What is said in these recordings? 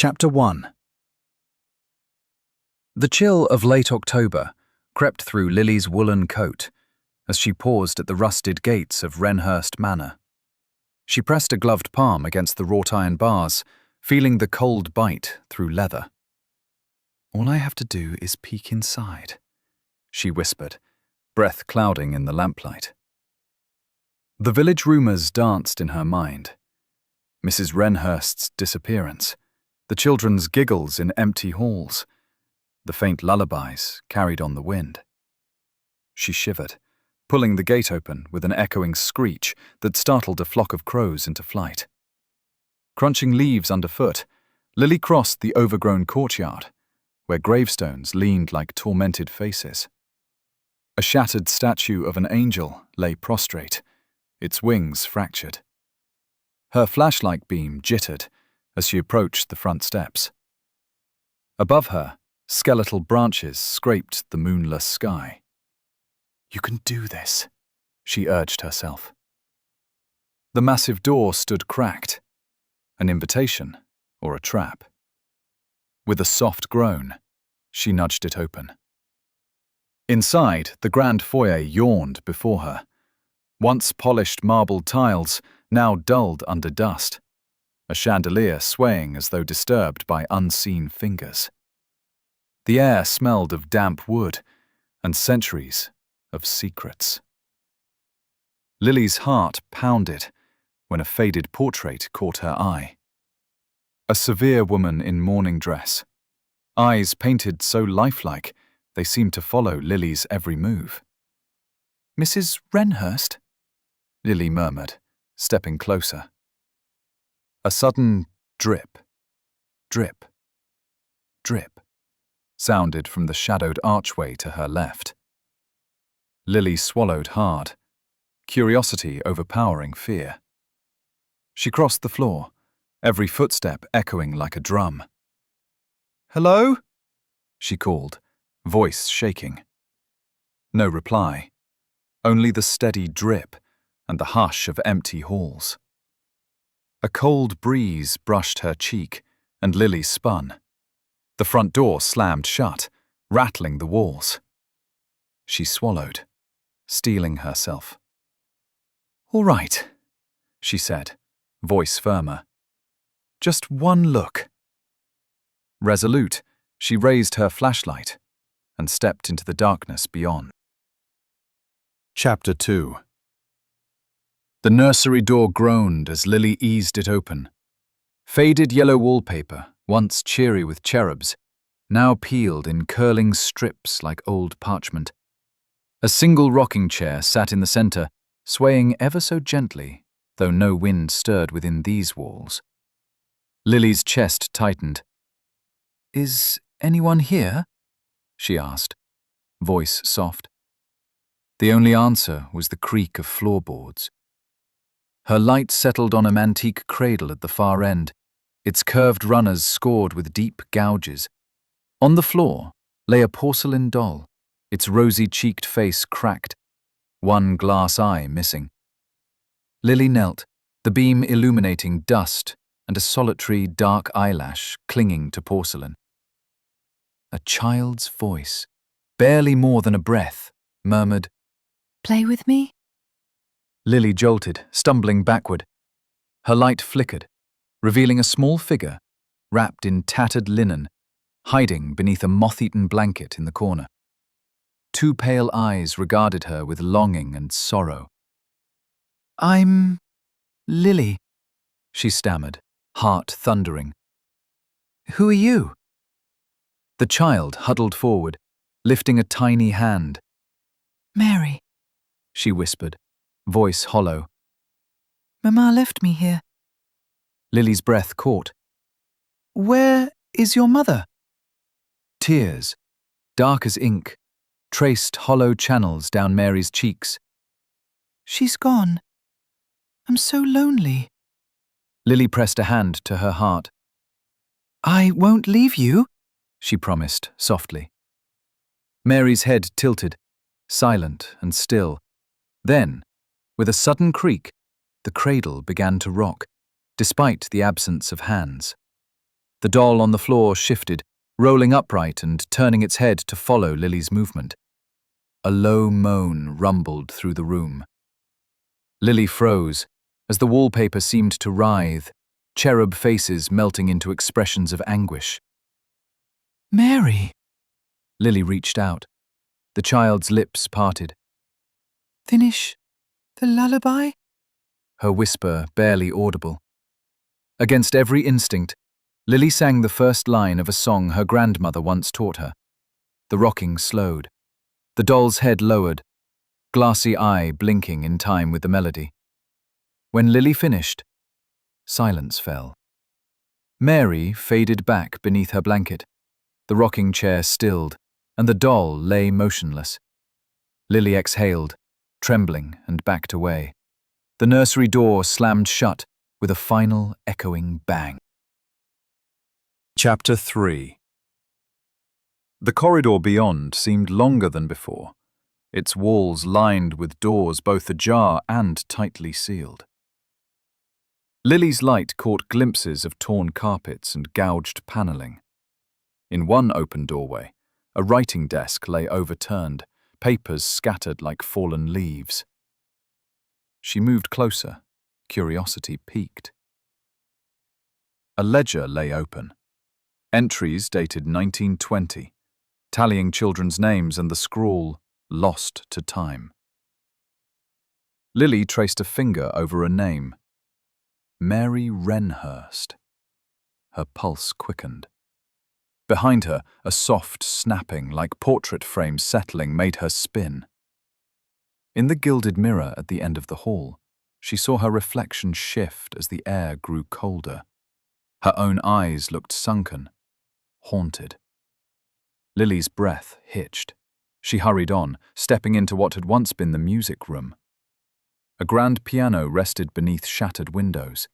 Chapter 1. The chill of late October crept through Lily's woolen coat as she paused at the rusted gates of Wrenhurst Manor. She pressed a gloved palm against the wrought-iron bars, feeling the cold bite through leather. "All I have to do is peek inside," she whispered, breath clouding in the lamplight. The village rumours danced in her mind. Mrs. Wrenhurst's disappearance, the children's giggles in empty halls, the faint lullabies carried on the wind. She shivered, pulling the gate open with an echoing screech that startled a flock of crows into flight. Crunching leaves underfoot, Lily crossed the overgrown courtyard, where gravestones leaned like tormented faces. A shattered statue of an angel lay prostrate, its wings fractured. Her flashlight beam jittered as she approached the front steps. Above her, skeletal branches scraped the moonless sky. "You can do this," she urged herself. The massive door stood cracked, an invitation or a trap. With a soft groan, she nudged it open. Inside, the grand foyer yawned before her. Once polished marble tiles, now dulled under dust. A chandelier swaying as though disturbed by unseen fingers. The air smelled of damp wood and centuries of secrets. Lily's heart pounded when a faded portrait caught her eye. A severe woman in mourning dress, eyes painted so lifelike they seemed to follow Lily's every move. "Mrs. Wrenhurst?" Lily murmured, stepping closer. A sudden drip, drip, drip sounded from the shadowed archway to her left. Lily swallowed hard, curiosity overpowering fear. She crossed the floor, every footstep echoing like a drum. "Hello?" she called, voice shaking. No reply, only the steady drip and the hush of empty halls. A cold breeze brushed her cheek, and Lily spun. The front door slammed shut, rattling the walls. She swallowed, steeling herself. "All right," she said, voice firmer. "Just one look." Resolute, she raised her flashlight and stepped into the darkness beyond. Chapter 2. The nursery door groaned as Lily eased it open. Faded yellow wallpaper, once cheery with cherubs, now peeled in curling strips like old parchment. A single rocking chair sat in the centre, swaying ever so gently, though no wind stirred within these walls. Lily's chest tightened. "Is anyone here?" she asked, voice soft. The only answer was the creak of floorboards. Her light settled on an antique cradle at the far end, its curved runners scored with deep gouges. On the floor lay a porcelain doll, its rosy-cheeked face cracked, one glass eye missing. Lily knelt, the beam illuminating dust and a solitary dark eyelash clinging to porcelain. A child's voice, barely more than a breath, murmured, "Play with me?" Lily jolted, stumbling backward. Her light flickered, revealing a small figure, wrapped in tattered linen, hiding beneath a moth-eaten blanket in the corner. Two pale eyes regarded her with longing and sorrow. "I'm Lily," she stammered, heart thundering. "Who are you?" The child huddled forward, lifting a tiny hand. "Mary," she whispered, voice hollow. "Mama left me here." Lily's breath caught. "Where is your mother?" Tears, dark as ink, traced hollow channels down Mary's cheeks. "She's gone. I'm so lonely." Lily pressed a hand to her heart. "I won't leave you," she promised softly. Mary's head tilted, silent and still. Then, with a sudden creak, the cradle began to rock, despite the absence of hands. The doll on the floor shifted, rolling upright and turning its head to follow Lily's movement. A low moan rumbled through the room. Lily froze as the wallpaper seemed to writhe, cherub faces melting into expressions of anguish. Mary! Lily reached out. The child's lips parted. Finish the lullaby? Her whisper barely audible. Against every instinct, Lily sang the first line of a song her grandmother once taught her. The rocking slowed. The doll's head lowered, glassy eye blinking in time with the melody. When Lily finished, silence fell. Mary faded back beneath her blanket. The rocking chair stilled, and the doll lay motionless. Lily exhaled, trembling, and backed away. The nursery door slammed shut with a final echoing bang. Chapter 3. The corridor beyond seemed longer than before, its walls lined with doors both ajar and tightly sealed. Lily's light caught glimpses of torn carpets and gouged paneling. In one open doorway, a writing desk lay overturned, papers scattered like fallen leaves. She moved closer, curiosity piqued. A ledger lay open. Entries dated 1920, tallying children's names and the scrawl, "Lost to time." Lily traced a finger over a name. Mary Wrenhurst. Her pulse quickened. Behind her, a soft snapping like portrait frame settling made her spin. In the gilded mirror at the end of the hall, she saw her reflection shift as the air grew colder. Her own eyes looked sunken, haunted. Lily's breath hitched. She hurried on, stepping into what had once been the music room. A grand piano rested beneath shattered windows.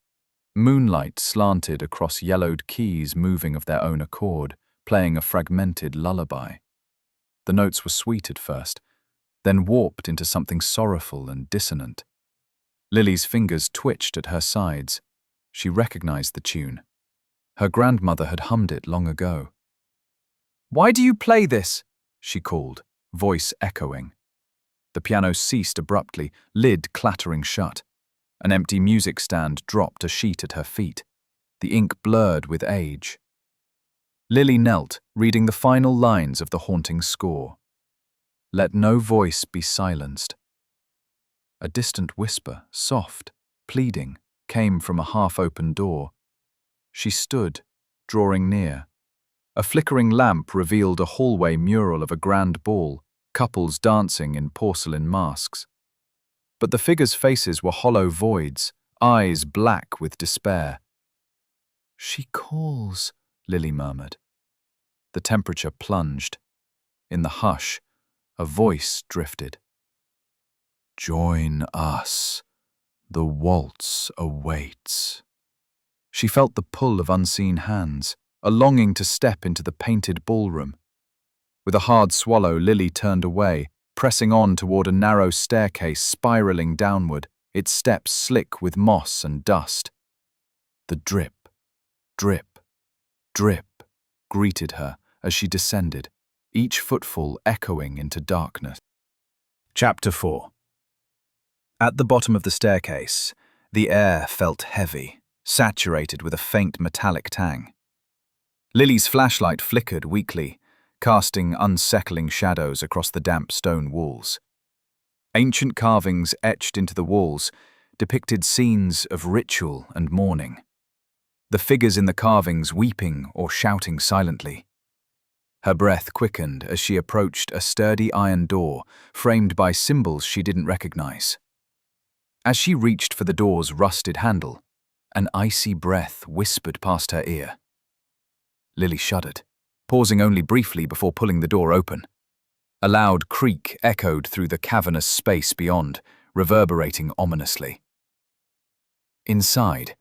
Moonlight slanted across yellowed keys moving of their own accord, playing a fragmented lullaby. The notes were sweet at first, then warped into something sorrowful and dissonant. Lily's fingers twitched at her sides. She recognized the tune. Her grandmother had hummed it long ago. "Why do you play this?" she called, voice echoing. The piano ceased abruptly, lid clattering shut. An empty music stand dropped a sheet at her feet. The ink blurred with age. Lily knelt, reading the final lines of the haunting score. Let no voice be silenced. A distant whisper, soft, pleading, came from a half-open door. She stood, drawing near. A flickering lamp revealed a hallway mural of a grand ball, couples dancing in porcelain masks. But the figures' faces were hollow voids, eyes black with despair. "She calls," Lily murmured. The temperature plunged. In the hush, a voice drifted. "Join us. The waltz awaits." She felt the pull of unseen hands, a longing to step into the painted ballroom. With a hard swallow, Lily turned away, pressing on toward a narrow staircase spiraling downward, its steps slick with moss and dust. The drip, drip, drip greeted her as she descended, each footfall echoing into darkness. Chapter 4. At the bottom of the staircase, the air felt heavy, saturated with a faint metallic tang. Lily's flashlight flickered weakly, casting unsettling shadows across the damp stone walls. Ancient carvings etched into the walls depicted scenes of ritual and mourning, the figures in the carvings weeping or shouting silently. Her breath quickened as she approached a sturdy iron door framed by symbols she didn't recognize. As she reached for the door's rusted handle, an icy breath whispered past her ear. Lily shuddered, pausing only briefly before pulling the door open. A loud creak echoed through the cavernous space beyond, reverberating ominously. Inside,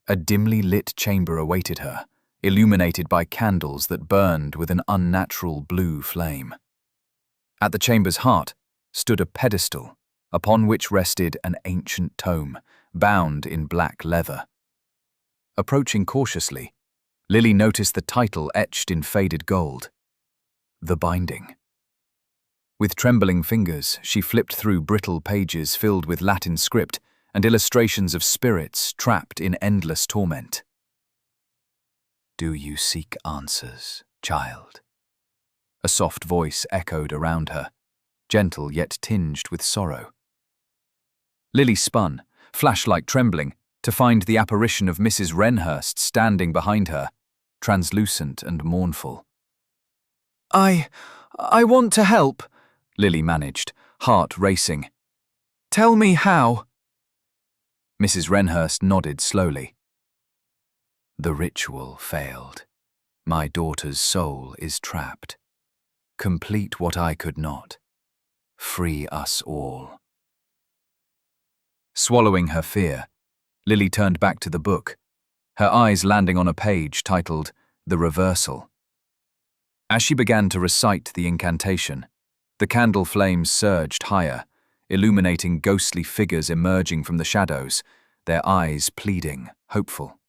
a dimly lit chamber awaited her, illuminated by candles that burned with an unnatural blue flame. At the chamber's heart stood a pedestal, upon which rested an ancient tome, bound in black leather. Approaching cautiously, Lily noticed the title etched in faded gold. The Binding. With trembling fingers, she flipped through brittle pages filled with Latin script and illustrations of spirits trapped in endless torment. "Do you seek answers, child?" A soft voice echoed around her, gentle yet tinged with sorrow. Lily spun, flashlight trembling, to find the apparition of Mrs. Wrenhurst standing behind her, translucent and mournful. I want to help," Lily managed, heart racing. "Tell me how." Mrs. Wrenhurst nodded slowly. "The ritual failed. My daughter's soul is trapped. Complete what I could not. Free us all." Swallowing her fear, Lily turned back to the book, her eyes landing on a page titled The Reversal. As she began to recite the incantation, the candle flames surged higher, illuminating ghostly figures emerging from the shadows, their eyes pleading, hopeful.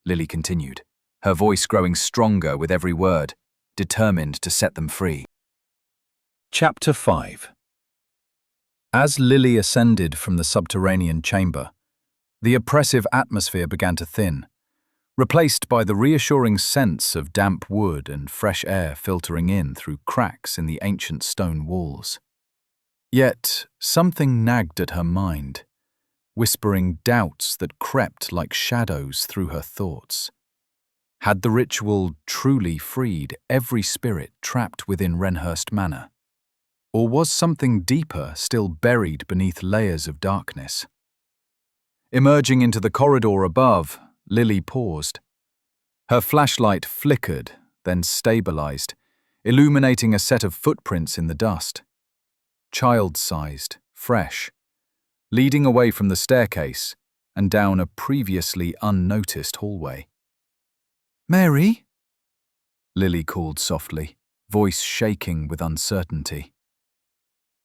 Lily continued, her voice growing stronger with every word, determined to set them free. Chapter 5. As Lily ascended from the subterranean chamber, the oppressive atmosphere began to thin, replaced by the reassuring sense of damp wood and fresh air filtering in through cracks in the ancient stone walls. Yet something nagged at her mind, whispering doubts that crept like shadows through her thoughts. Had the ritual truly freed every spirit trapped within Wrenhurst Manor? Or was something deeper still buried beneath layers of darkness? Emerging into the corridor above, Lily paused. Her flashlight flickered, then stabilized, illuminating a set of footprints in the dust. Child-sized, fresh, leading away from the staircase and down a previously unnoticed hallway. "Mary?" Lily called softly, voice shaking with uncertainty.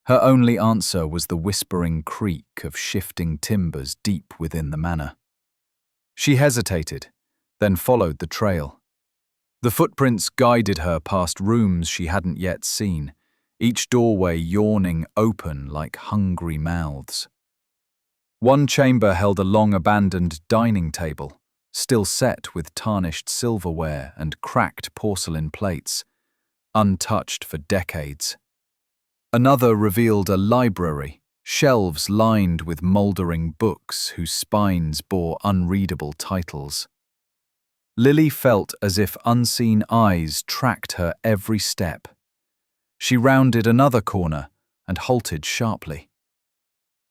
Her only answer was the whispering creak of shifting timbers deep within the manor. She hesitated, then followed the trail. The footprints guided her past rooms she hadn't yet seen, each doorway yawning open like hungry mouths. One chamber held a long-abandoned dining table, still set with tarnished silverware and cracked porcelain plates, untouched for decades. Another revealed a library, shelves lined with mouldering books whose spines bore unreadable titles. Lily felt as if unseen eyes tracked her every step. She rounded another corner and halted sharply.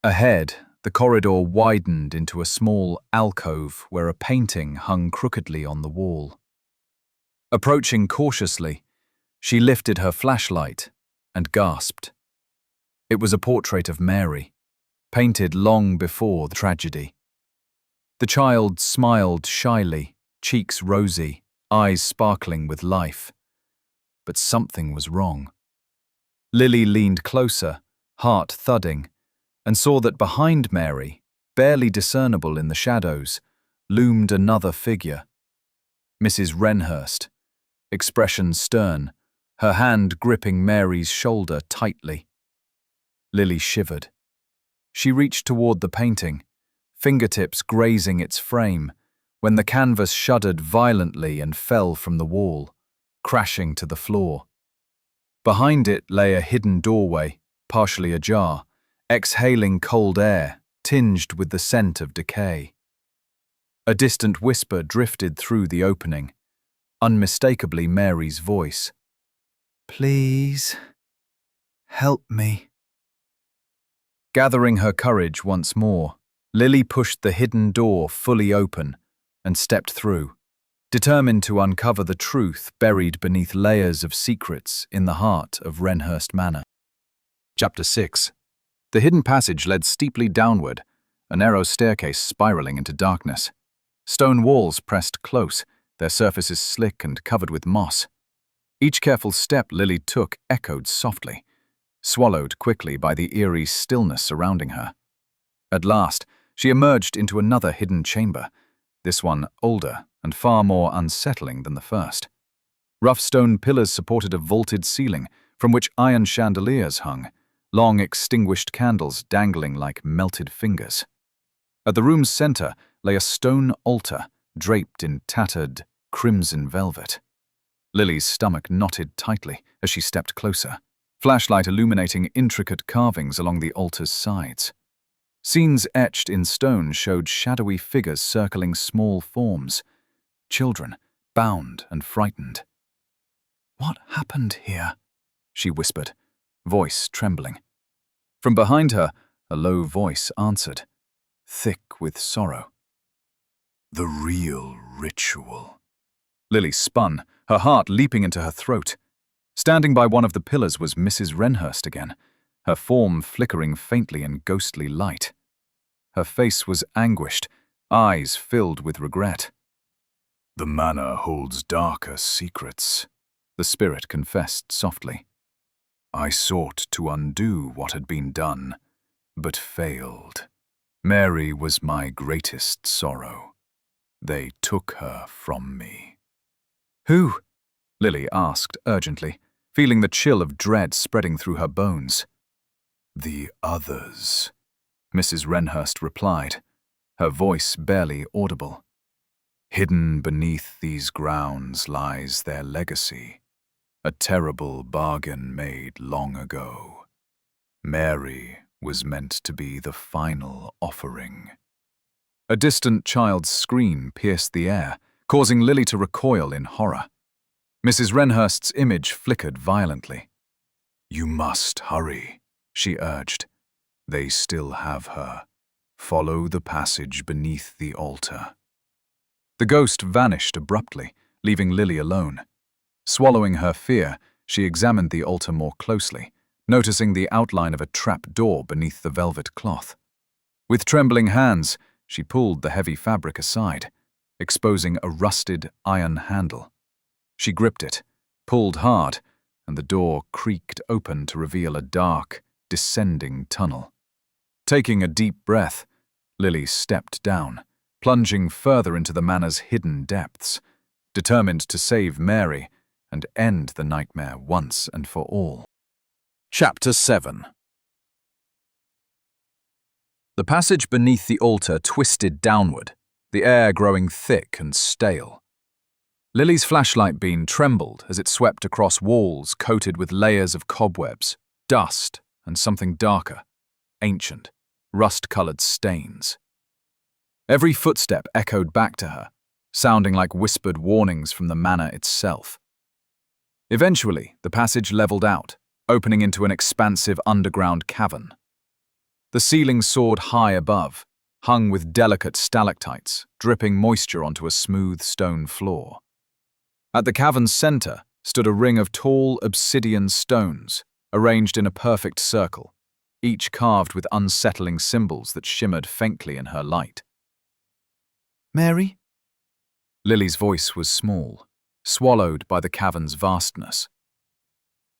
Ahead, the corridor widened into a small alcove where a painting hung crookedly on the wall. Approaching cautiously, she lifted her flashlight and gasped. It was a portrait of Mary, painted long before the tragedy. The child smiled shyly, cheeks rosy, eyes sparkling with life. But something was wrong. Lily leaned closer, heart thudding, and saw that behind Mary, barely discernible in the shadows, loomed another figure. Mrs. Wrenhurst, expression stern, her hand gripping Mary's shoulder tightly. Lily shivered. She reached toward the painting, fingertips grazing its frame, when the canvas shuddered violently and fell from the wall, crashing to the floor. Behind it lay a hidden doorway, partially ajar, exhaling cold air, tinged with the scent of decay. A distant whisper drifted through the opening, unmistakably Mary's voice. "Please, help me." Gathering her courage once more, Lily pushed the hidden door fully open and stepped through, determined to uncover the truth buried beneath layers of secrets in the heart of Wrenhurst Manor. Chapter 6. The hidden passage led steeply downward, a narrow staircase spiraling into darkness. Stone walls pressed close, their surfaces slick and covered with moss. Each careful step Lily took echoed softly, swallowed quickly by the eerie stillness surrounding her. At last, she emerged into another hidden chamber, this one older and far more unsettling than the first. Rough stone pillars supported a vaulted ceiling from which iron chandeliers hung, long extinguished candles dangling like melted fingers. At the room's center lay a stone altar draped in tattered, crimson velvet. Lily's stomach knotted tightly as she stepped closer, flashlight illuminating intricate carvings along the altar's sides. Scenes etched in stone showed shadowy figures circling small forms, children, bound and frightened. "What happened here?" she whispered, voice trembling. From behind her, a low voice answered, thick with sorrow. "The real ritual." Lily spun, her heart leaping into her throat. Standing by one of the pillars was Mrs. Wrenhurst again, her form flickering faintly in ghostly light. Her face was anguished, eyes filled with regret. "The manor holds darker secrets," the spirit confessed softly. "I sought to undo what had been done, but failed. Mary was my greatest sorrow. They took her from me." "Who?" Lily asked urgently, feeling the chill of dread spreading through her bones. "The others," Mrs. Wrenhurst replied, her voice barely audible. "Hidden beneath these grounds lies their legacy, a terrible bargain made long ago. Mary was meant to be the final offering." A distant child's scream pierced the air, causing Lily to recoil in horror. Mrs. Wrenhurst's image flickered violently. "You must hurry," she urged. "They still have her. Follow the passage beneath the altar." The ghost vanished abruptly, leaving Lily alone. Swallowing her fear, she examined the altar more closely, noticing the outline of a trap door beneath the velvet cloth. With trembling hands, she pulled the heavy fabric aside, exposing a rusted iron handle. She gripped it, pulled hard, and the door creaked open to reveal a dark, descending tunnel. Taking a deep breath, Lily stepped down, plunging further into the manor's hidden depths, determined to save Mary and end the nightmare once and for all. Chapter 7. The passage beneath the altar twisted downward, the air growing thick and stale. Lily's flashlight beam trembled as it swept across walls coated with layers of cobwebs, dust, and something darker, ancient, rust-colored stains. Every footstep echoed back to her, sounding like whispered warnings from the manor itself. Eventually, the passage leveled out, opening into an expansive underground cavern. The ceiling soared high above, hung with delicate stalactites, dripping moisture onto a smooth stone floor. At the cavern's center stood a ring of tall obsidian stones, arranged in a perfect circle, each carved with unsettling symbols that shimmered faintly in her light. "Mary?" Lily's voice was small, swallowed by the cavern's vastness.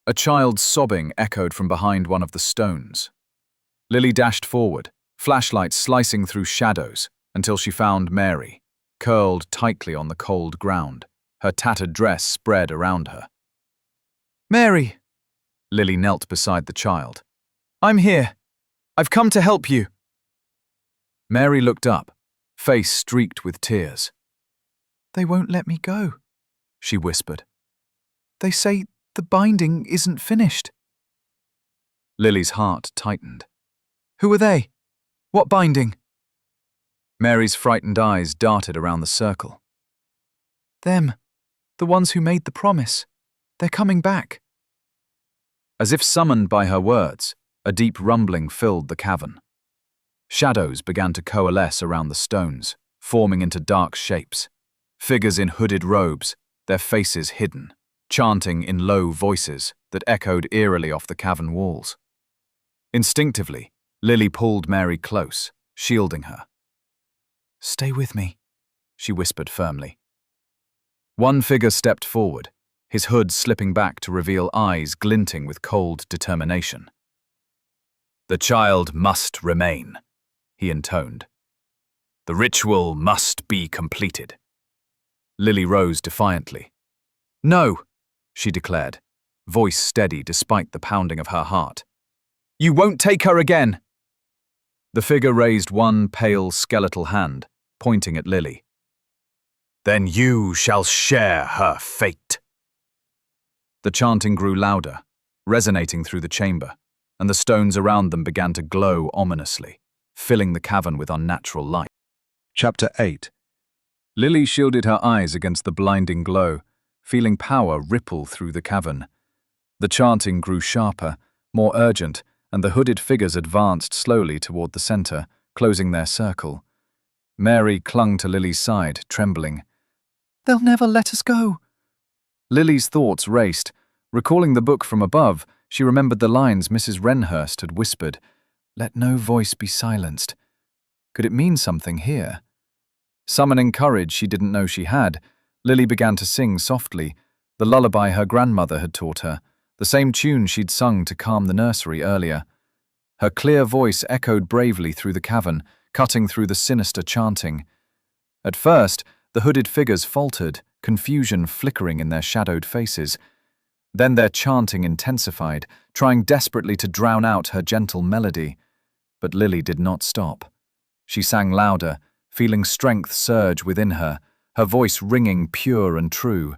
A child's sobbing echoed from behind one of the stones. Lily dashed forward, flashlight slicing through shadows, until she found Mary, curled tightly on the cold ground, her tattered dress spread around her. "Mary!" Lily knelt beside the child. "I'm here. I've come to help you." Mary looked up, face streaked with tears. "They won't let me go," she whispered. "They say the binding isn't finished." Lily's heart tightened. "Who are they? What binding?" Mary's frightened eyes darted around the circle. "Them. The ones who made the promise. They're coming back." As if summoned by her words, a deep rumbling filled the cavern. Shadows began to coalesce around the stones, forming into dark shapes. Figures in hooded robes, their faces hidden, chanting in low voices that echoed eerily off the cavern walls. Instinctively, Lily pulled Mary close, shielding her. "Stay with me," she whispered firmly. One figure stepped forward, his hood slipping back to reveal eyes glinting with cold determination. "The child must remain," he intoned. The ritual must be completed. Lily rose defiantly. No, she declared, voice steady despite the pounding of her heart. You won't take her again! The figure raised one pale skeletal hand, pointing at Lily. Then you shall share her fate. The chanting grew louder, resonating through the chamber, and the stones around them began to glow ominously, filling the cavern with unnatural light. Chapter 8. Lily shielded her eyes against the blinding glow, feeling power ripple through the cavern. The chanting grew sharper, more urgent, and the hooded figures advanced slowly toward the center, closing their circle. Mary clung to Lily's side, trembling. They'll never let us go. Lily's thoughts raced. Recalling the book from above, she remembered the lines Mrs. Wrenhurst had whispered. Let no voice be silenced. Could it mean something here? Summoning courage she didn't know she had, Lily began to sing softly, the lullaby her grandmother had taught her, the same tune she'd sung to calm the nursery earlier. Her clear voice echoed bravely through the cavern, cutting through the sinister chanting. At first, the hooded figures faltered, confusion flickering in their shadowed faces. Then their chanting intensified, trying desperately to drown out her gentle melody. But Lily did not stop. She sang louder, feeling strength surge within her, her voice ringing pure and true.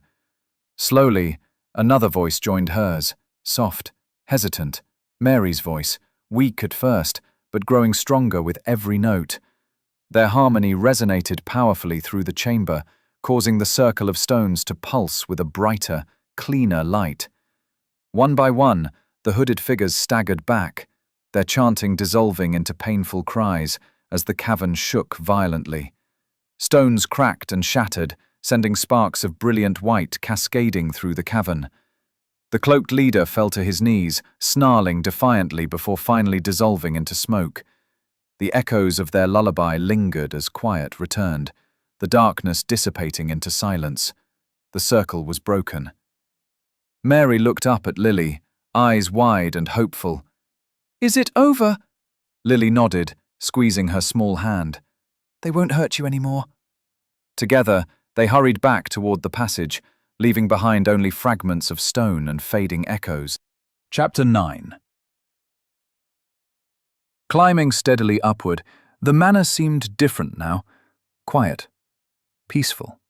Slowly, another voice joined hers, soft, hesitant, Mary's voice, weak at first, but growing stronger with every note. Their harmony resonated powerfully through the chamber, causing the circle of stones to pulse with a brighter, cleaner light. One by one, the hooded figures staggered back, their chanting dissolving into painful cries as the cavern shook violently. Stones cracked and shattered, sending sparks of brilliant white cascading through the cavern. The cloaked leader fell to his knees, snarling defiantly before finally dissolving into smoke. The echoes of their lullaby lingered as quiet returned, the darkness dissipating into silence. The circle was broken. Mary looked up at Lily, eyes wide and hopeful. Is it over? Lily nodded, squeezing her small hand. They won't hurt you anymore. Together, they hurried back toward the passage, leaving behind only fragments of stone and fading echoes. Chapter 9. Climbing steadily upward, the manor seemed different now, quiet, peaceful.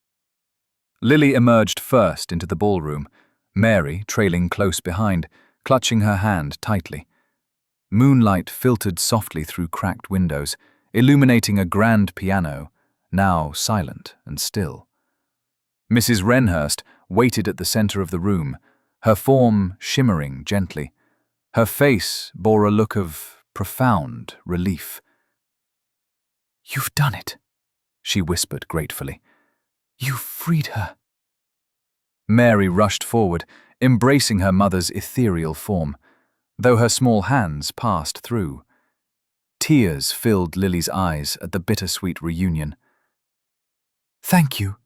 Lily emerged first into the ballroom, Mary trailing close behind, clutching her hand tightly. Moonlight filtered softly through cracked windows, illuminating a grand piano, now silent and still. Mrs. Wrenhurst waited at the center of the room, her form shimmering gently. Her face bore a look of profound relief. You've done it, she whispered gratefully. You've freed her. Mary rushed forward, embracing her mother's ethereal form, though her small hands passed through. Tears filled Lily's eyes at the bittersweet reunion. Thank you,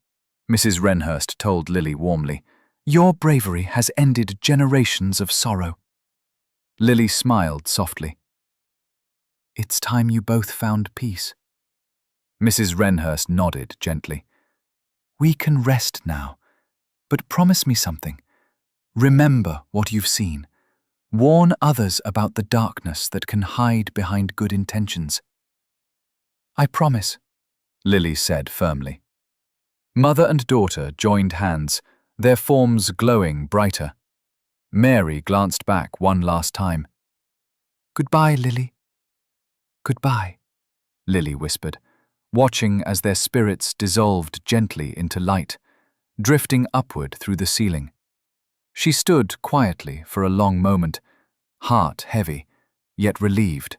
Mrs. Wrenhurst told Lily warmly. Your bravery has ended generations of sorrow. Lily smiled softly. It's time you both found peace. Mrs. Wrenhurst nodded gently. We can rest now, but promise me something. Remember what you've seen. Warn others about the darkness that can hide behind good intentions. I promise, Lily said firmly. Mother and daughter joined hands, their forms glowing brighter. Mary glanced back one last time. Goodbye, Lily. Goodbye, Lily whispered, watching as their spirits dissolved gently into light, drifting upward through the ceiling. She stood quietly for a long moment, heart heavy, yet relieved.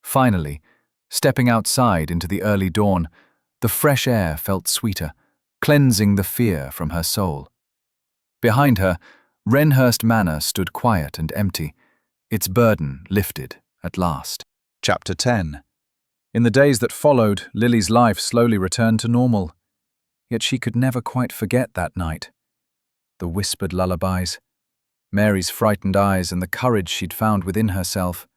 Finally, stepping outside into the early dawn, the fresh air felt sweeter, cleansing the fear from her soul. Behind her, Wrenhurst Manor stood quiet and empty, its burden lifted at last. Chapter 10. In the days that followed, Lily's life slowly returned to normal. Yet she could never quite forget that night. The whispered lullabies, Mary's frightened eyes and the courage she'd found within herself.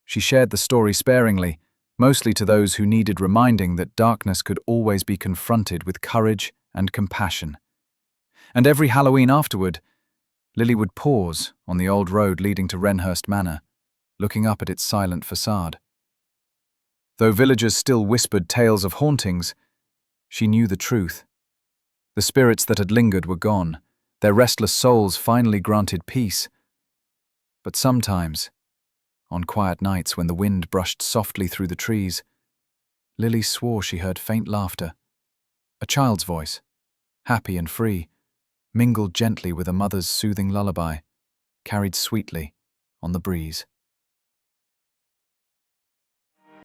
She shared the story sparingly, mostly to those who needed reminding that darkness could always be confronted with courage and compassion. And every Halloween afterward, Lily would pause on the old road leading to Wrenhurst Manor, looking up at its silent facade. Though villagers still whispered tales of hauntings, she knew the truth. The spirits that had lingered were gone, their restless souls finally granted peace. But sometimes, on quiet nights when the wind brushed softly through the trees, Lily swore she heard faint laughter, a child's voice, happy and free, mingled gently with a mother's soothing lullaby, carried sweetly on the breeze.